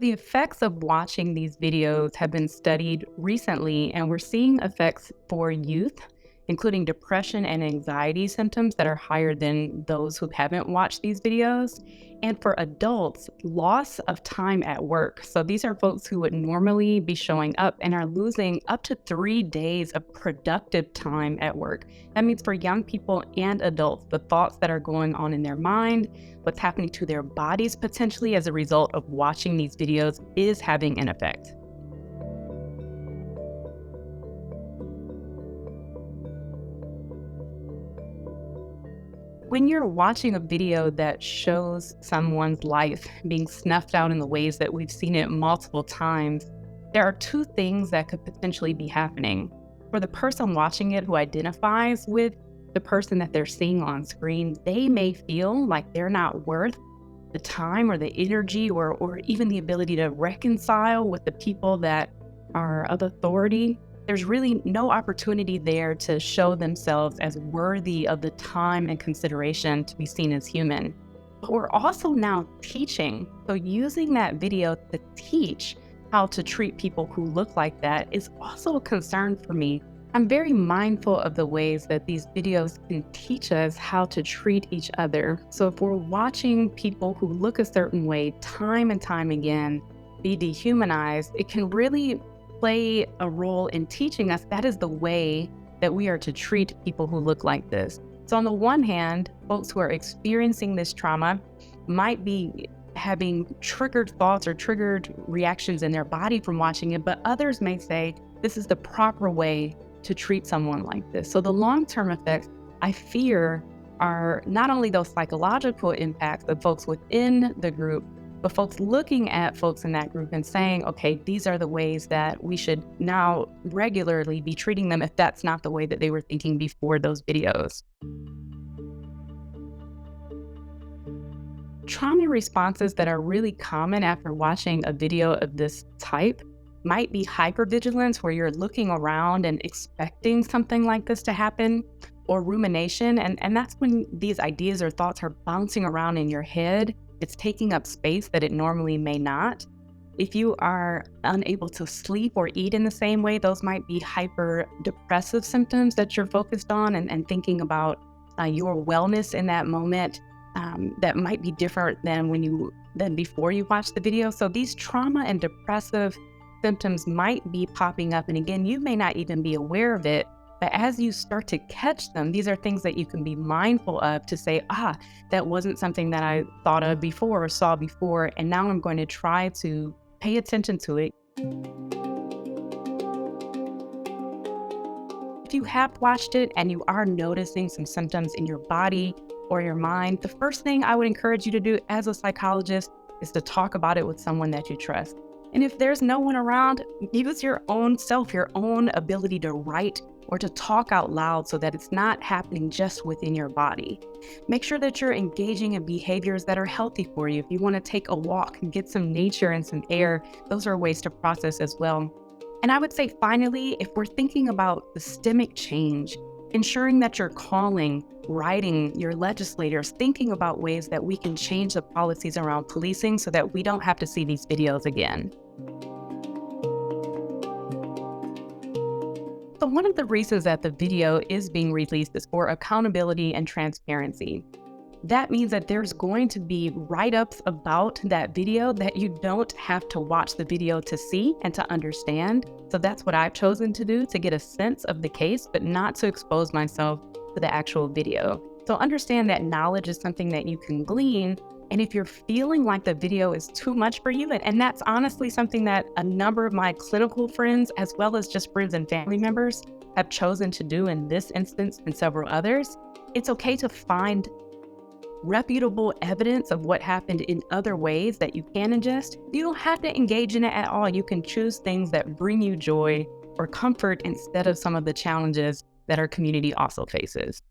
The effects of watching these videos have been studied recently, and we're seeing effects for youth, including depression and anxiety symptoms that are higher than those who haven't watched these videos. And for adults, loss of time at work. So these are folks who would normally be showing up and are losing up to 3 days of productive time at work. That means for young people and adults, the thoughts that are going on in their mind, what's happening to their bodies potentially as a result of watching these videos is having an effect. When you're watching a video that shows someone's life being snuffed out in the ways that we've seen it multiple times, there are two things that could potentially be happening. For the person watching it who identifies with the person that they're seeing on screen, they may feel like they're not worth the time or the energy or even the ability to reconcile with the people that are of authority. There's really no opportunity there to show themselves as worthy of the time and consideration to be seen as human. But we're also now teaching. So using that video to teach how to treat people who look like that is also a concern for me. I'm very mindful of the ways that these videos can teach us how to treat each other. So if we're watching people who look a certain way time and time again be dehumanized, it can really play a role in teaching us that is the way that we are to treat people who look like this. So on the one hand, folks who are experiencing this trauma might be having triggered thoughts or triggered reactions in their body from watching it, but others may say this is the proper way to treat someone like this. So the long-term effects, I fear, are not only those psychological impacts of folks within the group, but folks looking at folks in that group and saying, okay, these are the ways that we should now regularly be treating them if that's not the way that they were thinking before those videos. Trauma responses that are really common after watching a video of this type might be hypervigilance, where you're looking around and expecting something like this to happen, or rumination. And that's when these ideas or thoughts are bouncing around in your head. It's taking up space that it normally may not. If you are unable to sleep or eat in the same way, those might be hyper depressive symptoms that you're focused on and thinking about your wellness in that moment. That might be different than before you watch the video. So these trauma and depressive symptoms might be popping up. And again, you may not even be aware of it. But as you start to catch them, these are things that you can be mindful of to say, that wasn't something that I thought of before or saw before, and now I'm going to try to pay attention to it. If you have watched it and you are noticing some symptoms in your body or your mind, the first thing I would encourage you to do as a psychologist is to talk about it with someone that you trust. And if there's no one around, use your own self, your own ability to write or to talk out loud so that it's not happening just within your body. Make sure that you're engaging in behaviors that are healthy for you. If you want to take a walk and get some nature and some air, those are ways to process as well. And I would say finally, if we're thinking about systemic change, ensuring that you're calling, writing your legislators, thinking about ways that we can change the policies around policing so that we don't have to see these videos again. So one of the reasons that the video is being released is for accountability and transparency. That means that there's going to be write-ups about that video that you don't have to watch the video to see and to understand. So that's what I've chosen to do, to get a sense of the case, but not to expose myself to the actual video. So understand that knowledge is something that you can glean. And if you're feeling like the video is too much for you, and that's honestly something that a number of my clinical friends, as well as just friends and family members, have chosen to do in this instance and several others, it's okay to find reputable evidence of what happened in other ways that you can ingest. You don't have to engage in it at all. You can choose things that bring you joy or comfort instead of some of the challenges that our community also faces.